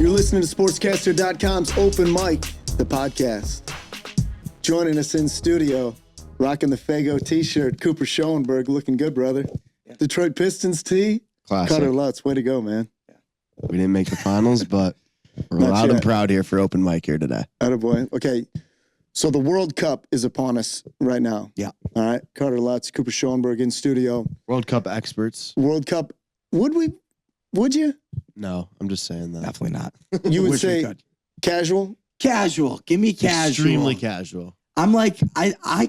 You're listening to SportsCaster.com's Open Mic, the podcast. Joining us in studio, rocking the Fago t-shirt, Cooper Schoenberg, looking good, brother. Yeah. Detroit Pistons tee, Carter Lutz, way to go, man. Yeah. We didn't make the finals, but we're loud and proud here for Open Mic here today. Attaboy. Okay, so the World Cup is upon us right now. Yeah. All right, Carter Lutz, Cooper Schoenberg in studio. World Cup experts. World Cup, would you? No, I'm just saying that. Definitely not. You would say casual? Casual. Give me casual. Extremely casual. I'm like,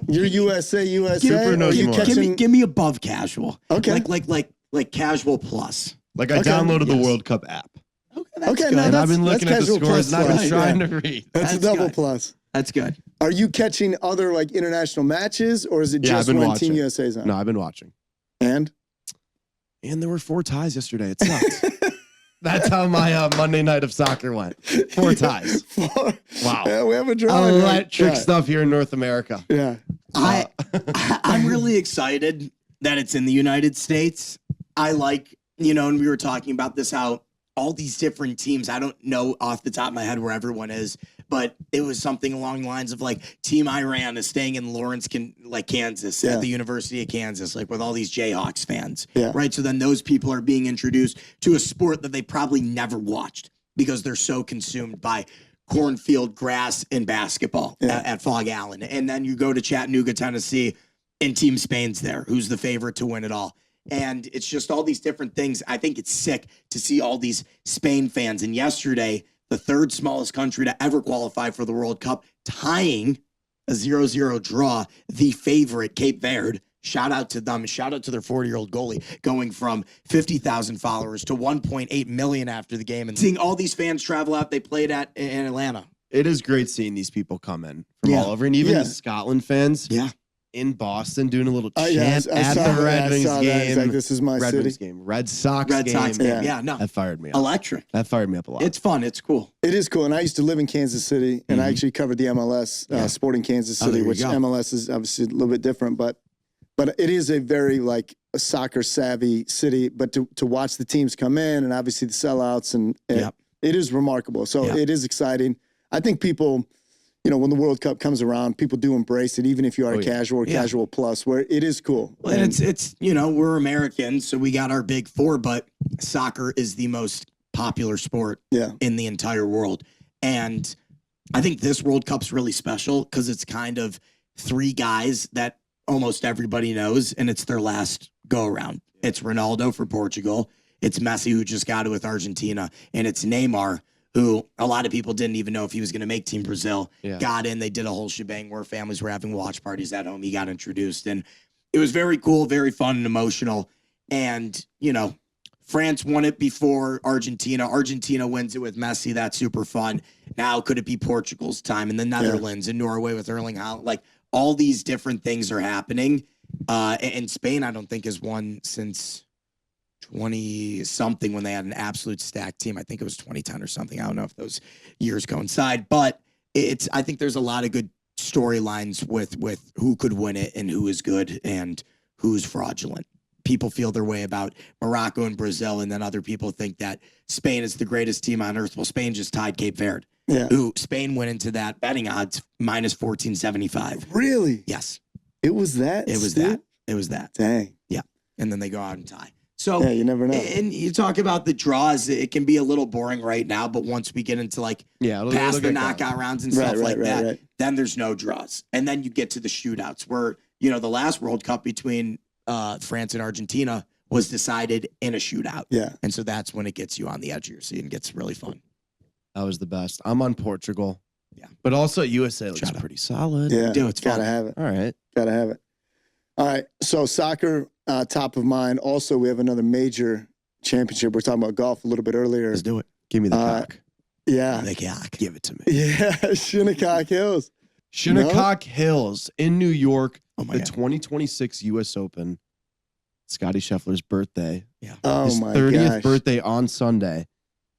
You're USA. Cooper knows more. Give me above casual. Okay. Like casual plus. Like I downloaded the World Cup app. Okay, that's good. Now and I've been looking at the scores and I've been trying to read. That's a double plus. That's good. Are you catching other like international matches, or is it just when Team USA's on? No, I've been watching. And there were 4 ties yesterday. It sucked. That's how my Monday night of soccer went. 4 ties. 4. Wow. Yeah, we have a draw. Electric stuff here in North America. Yeah. I'm really excited that it's in the United States. I like, and we were talking about this, how all these different teams, I don't know off the top of my head where everyone is, but it was something along the lines of like Team Iran is staying in Lawrence, Kansas, at the University of Kansas, like with all these Jayhawks fans, right? So then those people are being introduced to a sport that they probably never watched because they're so consumed by cornfield, grass, and basketball at Fog Allen. And then you go to Chattanooga, Tennessee, and Team Spain's there, who's the favorite to win it all. And it's just all these different things. I think it's sick to see all these Spain fans. And yesterday, the 3rd smallest country to ever qualify for the World Cup, tying a 0-0 draw, the favorite, Cape Verde. Shout out to them. Shout out to their 40-year-old goalie, going from 50,000 followers to 1.8 million after the game. And seeing all these fans travel out, they played in Atlanta. It is great seeing these people come in from all over. And even the Scotland fans. Yeah. In Boston, doing a little chant at the Red Wings game. Like, this is my Red city. Wings game. Red Sox game. Yeah, no. That fired me up. Electric. That fired me up a lot. It's fun. It's cool. It is cool. And I used to live in Kansas City, and I actually covered the MLS, Sporting Kansas City, which MLS is obviously a little bit different, but it is a very like a soccer savvy city. But to watch the teams come in and obviously the sellouts, and it is remarkable. So it is exciting. I think people, when the World Cup comes around, people do embrace it, even if you are casual or casual plus, where it is cool. Well, and it's we're Americans, so we got our big 4, but soccer is the most popular sport in the entire world. And I think this World Cup's really special because it's kind of 3 guys that almost everybody knows, and it's their last go-around. It's Ronaldo for Portugal. It's Messi, who just got it with Argentina. And it's Neymar, who a lot of people didn't even know if he was going to make Team Brazil. Got in. They did a whole shebang where families were having watch parties at home. He got introduced. And it was very cool, very fun and emotional. And, France won it before Argentina. Argentina wins it with Messi. That's super fun. Now, could it be Portugal's time? And the Netherlands and Norway with Erling Haaland? Like, all these different things are happening. And Spain, I don't think, has won since 20-something when they had an absolute stacked team. I think it was 2010 or something. I don't know if those years coincide. But I think there's a lot of good storylines with who could win it and who is good and who's fraudulent. People feel their way about Morocco and Brazil, and then other people think that Spain is the greatest team on earth. Well, Spain just tied Cape Verde. Yeah. Who Spain went into that betting odds minus 1475. Really? Yes. It was that? It was that. It was that. Dang. Yeah. And then they go out and tie. So you never know. And you talk about the draws, it can be a little boring right now, but once we get into past the knockout rounds and stuff like that, then there's no draws. And then you get to the shootouts where, the last World Cup between France and Argentina was decided in a shootout. Yeah. And so that's when it gets you on the edge of your seat and gets really fun. That was the best. I'm on Portugal. Yeah. But also USA looks pretty solid. Yeah. Dude, it's gotta fun. have it. All right. Gotta have it. All right. So soccer, top of mind. Also, we have another major championship. We're talking about golf a little bit earlier. Let's do it. Give me the cock. Yeah. The cock. Give it to me. Yeah. Shinnecock Hills. Shinnecock Hills in New York. Oh my God. 2026 U.S. Open. Scottie Scheffler's birthday. Yeah. Oh His my 30th birthday on Sunday.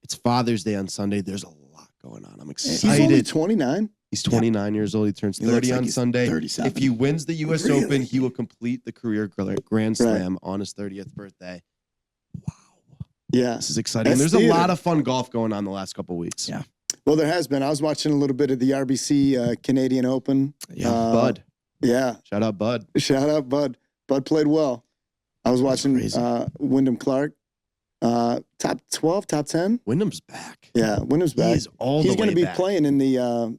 It's Father's Day on Sunday. There's a lot going on. I'm excited. He's only 29? He's 29 years old. He turns 30 on Sunday. 37. If he wins the U.S. Open, he will complete the career Grand Slam on his 30th birthday. Wow. Yeah. This is exciting. That's There's theater. a lot of fun golf going on the last couple of weeks. Yeah. Well, there has been. I was watching a little bit of the RBC Canadian Open. Yeah. Bud. Yeah. Shout out, Bud. Shout out, Bud. Bud played well. I was watching Wyndham Clark. Top 12, top 10. Wyndham's back. Yeah, Wyndham's back. He's all the way going to be back. playing in the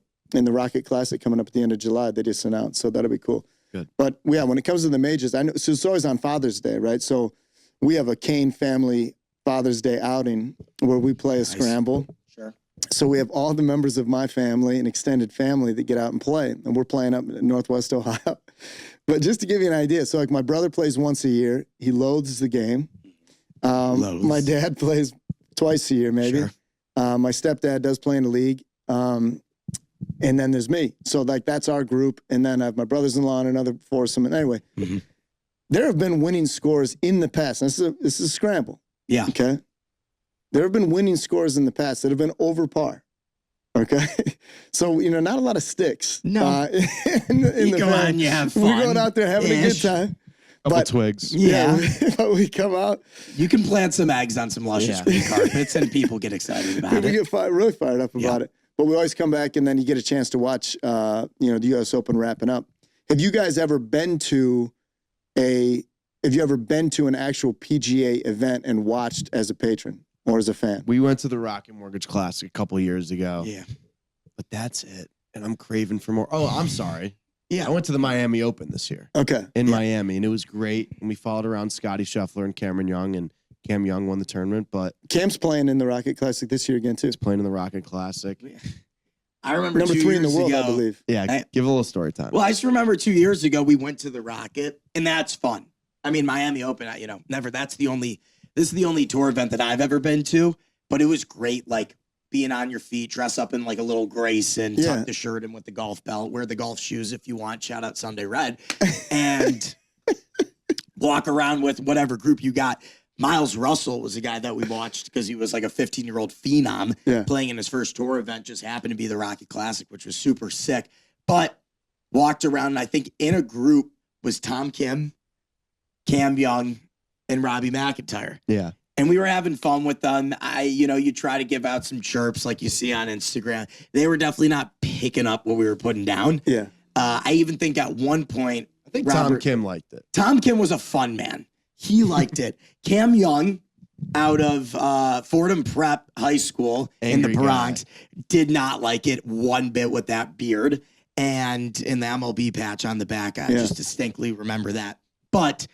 Rocket Classic coming up at the end of July. They just announced, so that'll be cool. Good. But yeah, when it comes to the majors, I know so it's always on Father's Day, right? So we have a Kane family Father's Day outing where we play a scramble. Sure. So we have all the members of my family and extended family that get out and play, and we're playing up in Northwest Ohio. But just to give you an idea, so like my brother plays once a year. He loathes the game. My dad plays twice a year, maybe. Sure. My stepdad does play in the league. And then there's me. So like that's our group. And then I have my brothers-in-law and another foursome. And anyway, there have been winning scores in the past. This is a scramble. Yeah. Okay. There have been winning scores in the past that have been over par. Okay. So, not a lot of sticks. No. In the go out and you have fun. We're going out there having a good time. Couple twigs. Yeah. But we come out. You can plant some eggs on some luscious green carpets and people get excited about People it. get really fired up about it. But we always come back and then you get a chance to watch, the U.S. Open wrapping up. Have you guys ever been to an actual PGA event and watched as a patron or as a fan? We went to the Rocket Mortgage Classic a couple of years ago. Yeah. But that's it. And I'm craving for more. Oh, I'm sorry. Yeah. I went to the Miami Open this year. Okay. In Miami, and it was great. And we followed around Scottie Scheffler and Cameron Young, and Cam Young won the tournament, but Cam's playing in the Rocket Classic this year again, too. he's playing in the Rocket Classic. I remember Number 3 in the world, ago, I believe. Yeah, give a little story time. Well, I just remember 2 years ago we went to the Rocket, and that's fun. I mean, Miami Open, never. This is the only tour event that I've ever been to, but it was great. Like being on your feet, dress up in like a little Grayson, tuck the shirt in with the golf belt, wear the golf shoes if you want. Shout out Sunday Red, and walk around with whatever group you got. Miles Russell was a guy that we watched because he was like a 15-year-old phenom playing in his first tour event. Just happened to be the Rocket Classic, which was super sick. But walked around, and I think in a group was Tom Kim, Cam Young, and Robbie McIntyre. Yeah. And we were having fun with them. You try to give out some chirps like you see on Instagram. They were definitely not picking up what we were putting down. Yeah. I even think at one point, I think Tom Kim liked it. Tom Kim was a fun man. He liked it. Cam Young, out of Fordham Prep High School in the Bronx, did not like it one bit with that beard and in the MLB patch on the back. I just distinctly remember that. But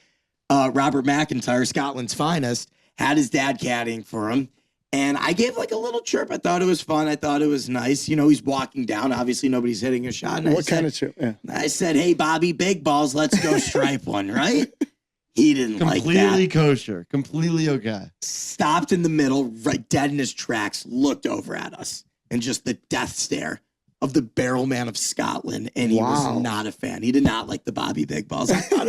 Robert McIntyre, Scotland's finest, had his dad caddying for him. And I gave like a little chirp. I thought it was fun. I thought it was nice. He's walking down. Obviously, nobody's hitting a shot. And What kind of chirp? Yeah. I said, hey, Bobby, big balls, let's go stripe one, right? He didn't like that. Completely kosher. Completely okay. Stopped in the middle, right dead in his tracks, looked over at us, and just the death stare of the barrel man of Scotland. And he was not a fan. He did not like the Bobby Big Balls. I thought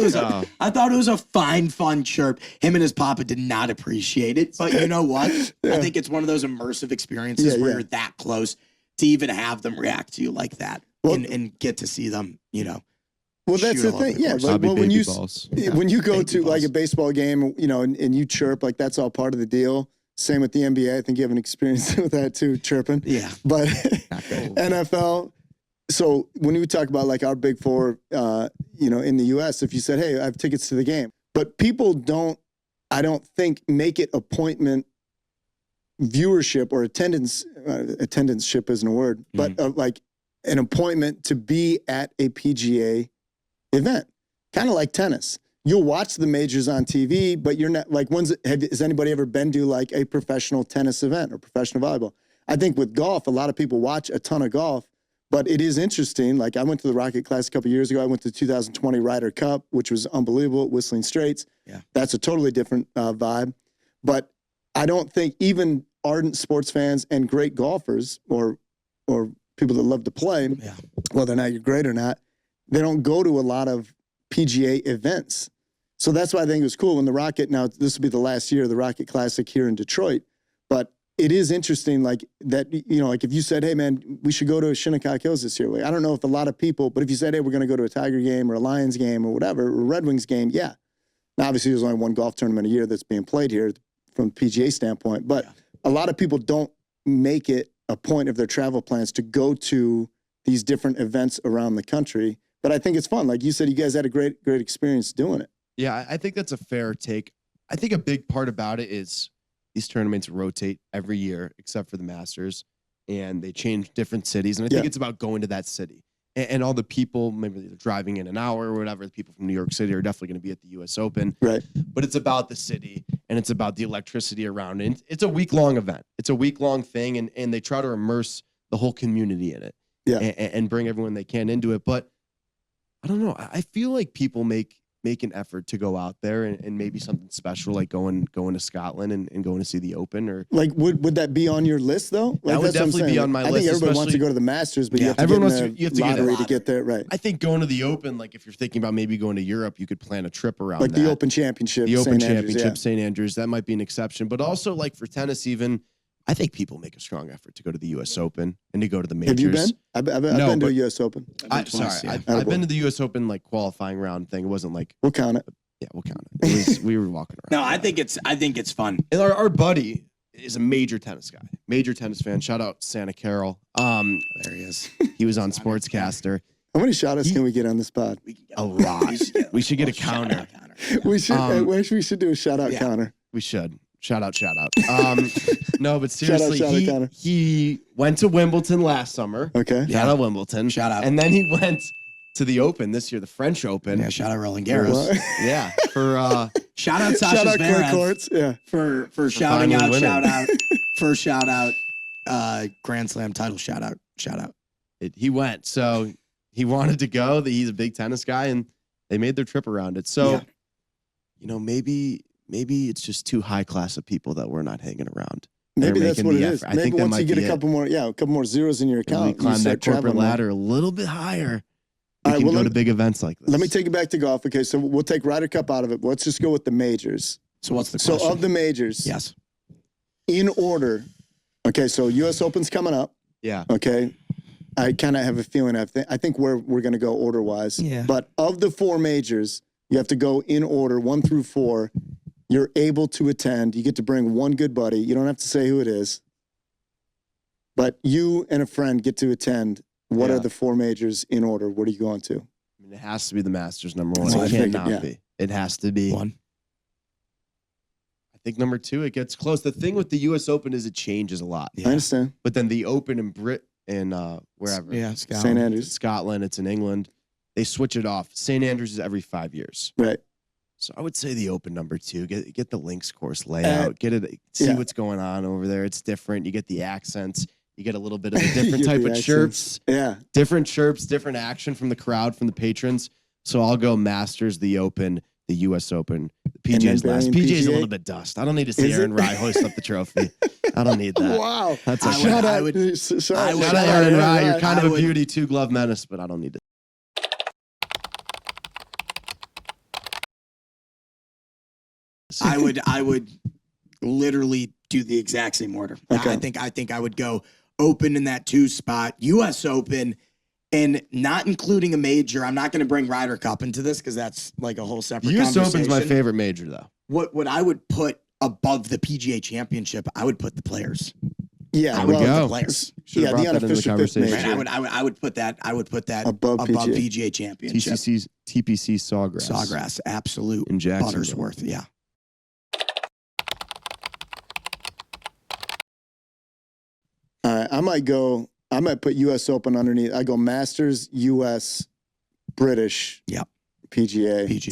it was a fine, fun chirp. Him and his papa did not appreciate it. But you know what? I think it's one of those immersive experiences where you're that close to even have them react to you like that and get to see them, Well, that's the thing. Yeah. Like, when you go to like a baseball game, and you chirp, like that's all part of the deal. Same with the NBA. I think you have an experience with that too, chirping. Yeah. But NFL. So when we talk about like our big four, in the U.S., if you said, hey, I have tickets to the game, but people I don't think make it appointment viewership or attendance. Attendance-ship isn't a word, but like an appointment to be at a PGA event, kind of like tennis. You'll watch the majors on TV, but you're not like has anybody ever been to like a professional tennis event or professional volleyball? I think with golf, a lot of people watch a ton of golf, but it is interesting. Like I went to the Rocket Classic a couple years ago. I went to the 2020 Ryder Cup, which was unbelievable, Whistling Straits. Yeah. That's a totally different vibe. But I don't think even ardent sports fans and great golfers or people that love to play, whether or not you're great or not, they don't go to a lot of PGA events. So that's why I think it was cool when the Rocket, now this will be the last year of the Rocket Classic here in Detroit, but it is interesting like that, like if you said, hey man, we should go to Shinnecock Hills this year. Like, I don't know if a lot of people, but if you said, hey, we're going to go to a Tiger game or a Lions game or whatever, or a Red Wings game, yeah. Now obviously there's only one golf tournament a year that's being played here, from PGA standpoint. But a lot of people don't make it a point of their travel plans to go to these different events around the country. But I think it's fun. Like you said, you guys had a great experience doing it. Yeah, I think that's a fair take. I think a big part about it is these tournaments rotate every year, except for the Masters, and they change different cities. And I think it's about going to that city. And all the people, maybe they're driving in an hour or whatever, the people from New York City are definitely going to be at the U.S. Open. Right. But it's about the city, and it's about the electricity around it. It's a week-long event. It's a week-long thing, and they try to immerse the whole community in it and bring everyone they can into it. But I don't know. I feel like people make an effort to go out there and maybe something special, like going to Scotland and going to see the Open. Or like, would that be on your list though? Like, that would definitely be on my list. I think everybody wants to go to the Masters, but you have to get in the lottery to get there, right? I think going to the Open, like if you're thinking about maybe going to Europe, you could plan a trip around like that. the Open Championship, the Open Championship, St. Andrews. That might be an exception, but also like for tennis, even. I think people make a strong effort to go to the U.S. Open and to go to the majors. Have you been? I've been to a U.S. Open. I've been to the U.S. Open like qualifying round thing. It wasn't like we'll count it. Yeah, we'll count it. We were walking around. No, I think it's fun. And our buddy is a major tennis guy, major tennis fan. Shout out Santa Carol. There he is. He was on SportsCaster. How many shout outs can we get on this pod? A lot. We should get a counter. We should. We should do a shout out counter. We should. Shout out. No, but seriously, shout out, he went to Wimbledon last summer. Okay. Shout out Wimbledon. Shout out. And then he went to the Open this year, the French Open. Yeah, shout out Roland Garros. Yeah. For shout out Sasha Zverev. Courts. Yeah. For shouting out, shout out, Grand Slam title shout out. He went. So he wanted to go. He's a big tennis guy, and they made their trip around it. So, maybe it's just too high class of people that we're not hanging around. Maybe that's what it is. I Maybe think once you get a couple more zeros in your account, climb that corporate ladder a little bit higher. We can go to big events like this. Let me take it back to golf. Okay, so we'll take Ryder Cup out of it. Let's just go with the majors. So what's the question? So of the majors, yes, in order. Okay, so U.S. Open's coming up. Yeah. Okay, I kind of have a feeling. I think we're going to go order wise. Yeah. But of the four majors, you have to go in order 1 through 4. You're able to attend. You get to bring one good buddy. You don't have to say who it is. But you and a friend get to attend. What are the 4 majors in order? What are you going to? I mean, it has to be the Masters, number 1. It cannot be. It has to be. 1. I think number 2, it gets close. The thing with the U.S. Open is it changes a lot. Yeah. I understand. But then the Open in wherever. Yeah, St. Andrews. Scotland, it's in England. They switch it off. St. Andrews is every 5 years. Right. So I would say the Open number 2. Get the links course layout. See what's going on over there. It's different. You get the accents. You get a little bit of a different type of chirps. Yeah. Different chirps, different action from the crowd, from the patrons. So I'll go Masters, the Open, the U.S. Open. The PGA's last. PGA's a little bit dust. I don't need to see Aaron Rye hoist up the trophy. I don't need that. Wow. That's a shout out. Shout out Aaron Rye. You're kind of a beauty, 2-glove menace, but I don't need to. I would literally do the exact same order. Okay. I think I would go Open in that 2 spot, U.S. Open, and not including a major. I'm not going to bring Ryder Cup into this because that's like a whole separate U.S. conversation. Open's my favorite major, though. What I would put above the PGA Championship, I would put the Players. Yeah, I would go. The Players. The unofficial fifth major. Right, I would put that above PGA Championship. TPC Sawgrass. Sawgrass, absolute in Jacksonville. Buttersworth, yeah. All right, I might put U.S. Open underneath. I go Masters, U.S., British, PGA.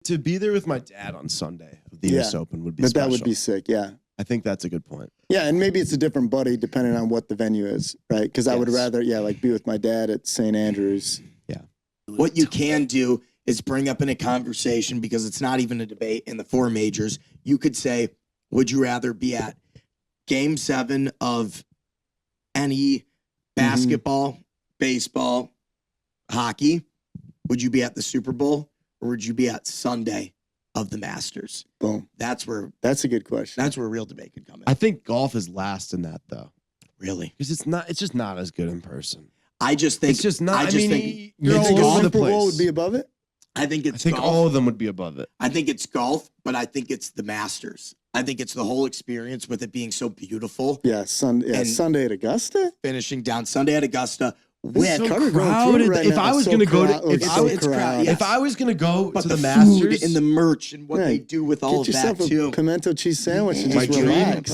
To be there with my dad on Sunday of the U.S. Open would be but special. That would be sick, yeah. I think that's a good point. Yeah, and maybe it's a different buddy depending on what the venue is, right? Because I would rather, be with my dad at St. Andrews. Yeah. What you can do is bring up in a conversation, because it's not even a debate in the 4 majors. You could say, would you rather be at Game 7 of any basketball, baseball, hockey? Would you be at the Super Bowl, or would you be at Sunday of the Masters? Boom. That's a good question. That's where real debate could come in. I think golf is last in that, though. Really? Because it's just not as good in person. I just think it's just not. I just think you're all over the Super Bowl place. would be above it? I think it's I think golf. all of them would be above it. I think it's golf, but I think it's the Masters. I think it's the whole experience with it being so beautiful. Yeah, Sunday at Augusta. Finishing down Sunday at Augusta. It's so Carter going crowded. through it right If now. I It's was so going to go crowd- to, if it's I so was, crowded. yes. if I was going to go But to the, the food Masters, and the merch and what Yeah, they do with all Get of that yourself too. a pimento cheese sandwich and my just dream, relax.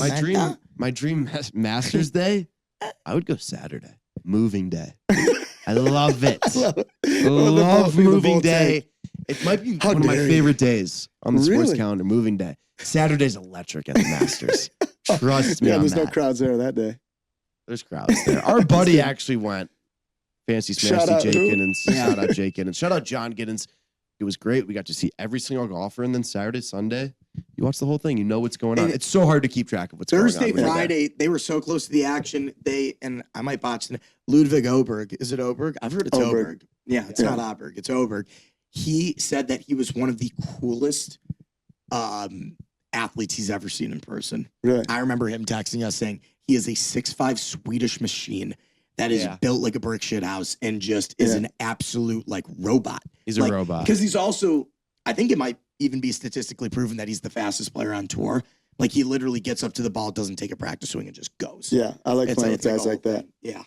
my dream Masters day, I would go Saturday, moving day. I love it. Love moving day. It might be one of my favorite days on the sports calendar. Moving day. Saturday's electric at the Masters. Trust me. Yeah, on there's no that. crowds there that day. There's crowds there. Our buddy actually went. Fancy Shout Smashy out Jake who? Giddens. Shout out Jake Giddens. Shout out John Giddens. It was great. We got to see every single golfer, and then Saturday, Sunday, you watch the whole thing. You know what's going on. It's so hard to keep track of what's Thursday, going on. Friday, they were so close to the action. And I might botch the name. Ludwig Oberg. Is it Oberg? I've heard it's Oberg. Yeah, it's not Oberg. It's Oberg. He said that he was one of the coolest athletes he's ever seen in person. Really? I remember him texting us saying he is a 6'5" Swedish machine that is built like a brick shit house and just is an absolute like robot. He's a robot. Because he's also, I think it might even be statistically proven that he's the fastest player on tour. Like he literally gets up to the ball, doesn't take a practice swing, and just goes. Yeah, I like playing with guys like that. Yeah.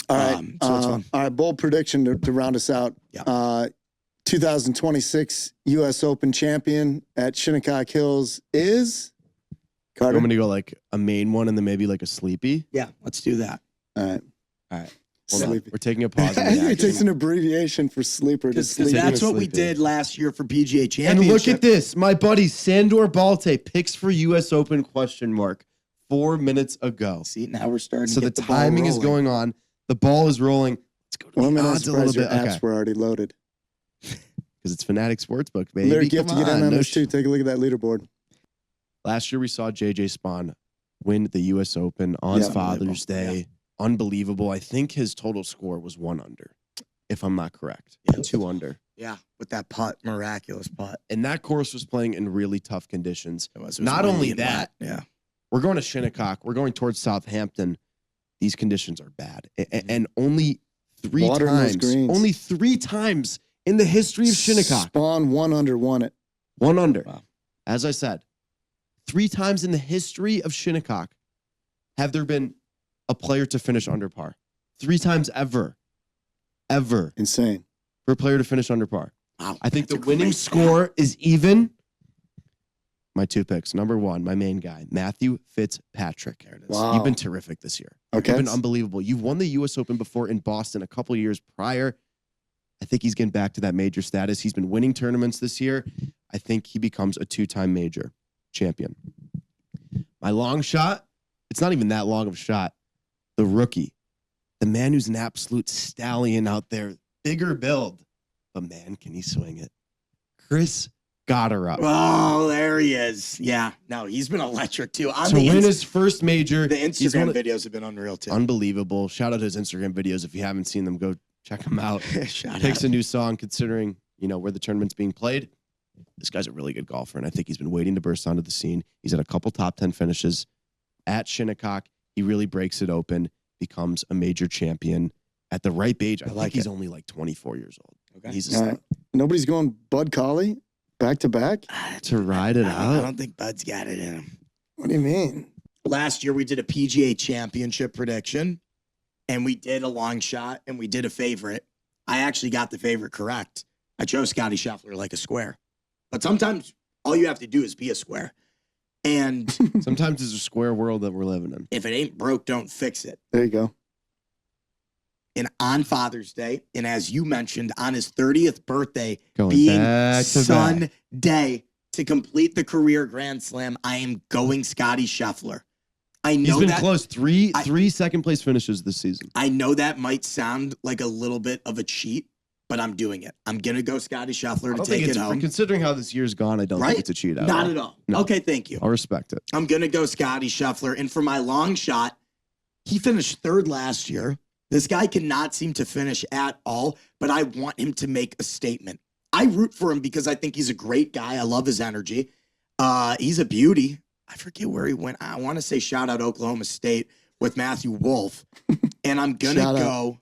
All right. So it's fun. All right, bold prediction to round us out. Yeah. 2026 U.S. Open champion at Shinnecock Hills is Carter. I'm going to go like a main one and then maybe like a sleepy. Yeah, let's do that. All right. Hold on. Sleepy. We're taking a pause. It takes an abbreviation for sleeper to sleep. That's what we Sleepy. did last year for PGA Championship. And look at this. My buddy Sandor Balte picks for U.S. Open ? 4 minutes ago. See, now we're starting So to the get the ball timing is rolling. going on. The ball is rolling. Let's go to Well, the I'm odds a little surprised bit. your apps were already loaded. Because it's Fanatic Sportsbook, baby. Lyric, you have to Come get in on, on no this too. Take a look at that leaderboard. Last year we saw JJ Spawn win the U.S. Open on Yeah, Father's Day. Yeah. Unbelievable. I think his total score was 1 under, if I'm not correct. Yeah. 2 under. Yeah, with that putt, miraculous putt. And that course was playing in really tough conditions. It was Not only windy and that, wet. Yeah. we're going to Shinnecock. We're going towards Southampton. These conditions are bad. And only Water in those times, greens. only 3 times in the history of Shinnecock. Spawn 1 under won it. 1 under. Wow. As I said, 3 times in the history of Shinnecock have there been a player to finish under par. 3 times ever. Ever. Insane. For a player to finish under par. Wow. I think that's the a winning great score is even. My 2 picks. Number 1, my main guy, Matthew Fitzpatrick. There it is. Wow. You've been terrific this year. Okay. You've been unbelievable. You've won the U.S. Open before in Boston a couple years prior. I think he's getting back to that major status. He's been winning tournaments this year. I think he becomes a 2-time major champion. My long shot, it's not even that long of a shot. The rookie, the man who's an absolute stallion out there, bigger build, but man, can he swing it? Chris Gotterup. Oh, there he is. Yeah. No, he's been electric too. To win his first major. The he's Instagram one of- videos have been unreal too. Unbelievable. Shout out to his Instagram videos. If you haven't seen them, go check them out. Shout Picks out. a new song considering, where the tournament's being played. This guy's a really good golfer, and I think he's been waiting to burst onto the scene. He's had a couple top 10 finishes at Shinnecock. He really breaks it open, becomes a major champion at the ripe age. I think he's only like 24 years old. Okay. He's a All star. right. Nobody's going Bud Colley back to back? To ride it I out. don't think Bud's got it in him. What do you mean? Last year we did a PGA Championship prediction, and we did a long shot, and we did a favorite. I actually got the favorite correct. I chose Scottie Scheffler like a square. But sometimes all you have to do is be a square. And Sometimes it's a square world that we're living in. if it ain't broke, don't fix it. There you go. And on Father's Day, and as you mentioned, on his 30th birthday, Going being back to back. Sunday, to complete the career Grand Slam, I am going Scottie Scheffler. I He's know been that close. Three second place finishes this season. I know that might sound like a little bit of a cheat, but I'm doing it. I'm gonna go Scottie Scheffler to take it home. Considering how this year's gone, I don't think it's a cheat out. Not at all. No. Okay, thank you. I'll respect it. I'm gonna go Scottie Scheffler, and for my long shot, he finished 3rd last year. This guy cannot seem to finish at all, but I want him to make a statement. I root for him because I think he's a great guy. I love his energy. He's a beauty. I forget where he went. I want to say shout out Oklahoma State with Matthew Wolf. And I'm going to go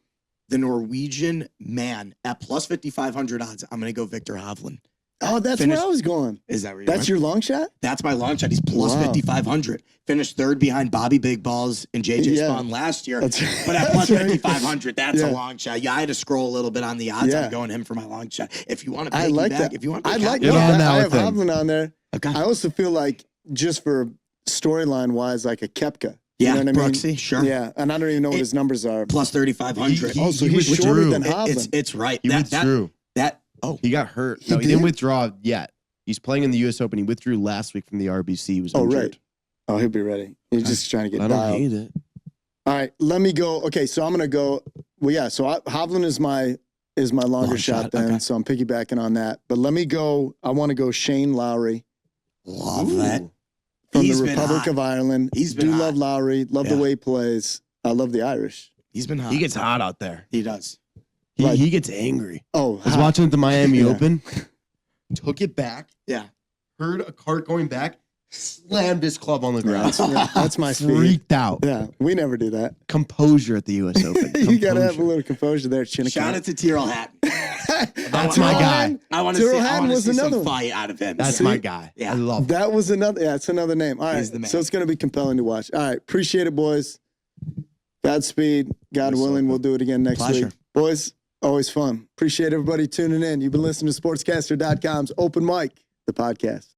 the Norwegian man at plus 5,500 odds. I'm going to go Victor Hovland. Oh, that's where I was going. Is that where That's your long shot? That's my long shot. He's plus 5,500. Finished third behind Bobby Big Balls and JJ Spawn last year. But at plus 5,500, that's a long shot. Yeah, I had to scroll a little bit on the odds. I'm going him for my long shot. If you want to piggyback, if you want to, I like that. I have Hovland on there. Okay. I also feel like just for storyline wise, like a Koepka. Yeah, you know what I mean? Brooksy, sure. Yeah, and I don't even know what his numbers are. Plus 3,500. Also, he's shorter than Hovland. It's right. He withdrew. He got hurt. He didn't withdraw yet. He's playing in the U.S. Open. He withdrew last week from the RBC. He was injured. Right. Oh, he'll be ready. He's just trying to get I dialed. don't hate it. All right, let me go. Okay, so I'm going to go. Well, yeah, so Hovland is my longer shot then, okay. So I'm piggybacking on that. But let me go. I want to go Shane Lowry. Love that. From the Republic of Ireland. Love Lowry. Love the way he plays. I love the Irish. He's been hot. He gets hot out there. He does. He gets angry. Oh, I was watching the Miami Open. Took it back. Yeah. Heard a cart going back. Slammed his club on the ground. That's my speed. Freaked out. Yeah, we never do that. Composure at the U.S. Open. You got to have a little composure there, Shinnecock. Shout out to Tyrrell Hatton. That's my guy. I want to see some fight out of him. That's my guy. Yeah. I love that. Was another. Yeah, it's another name. All right, so it's going to be compelling to watch. All right, appreciate it, boys. Godspeed. God willing, we'll do it again next week. Boys, always fun. Appreciate everybody tuning in. You've been listening to SportsCaster.com's Open Mic, the podcast.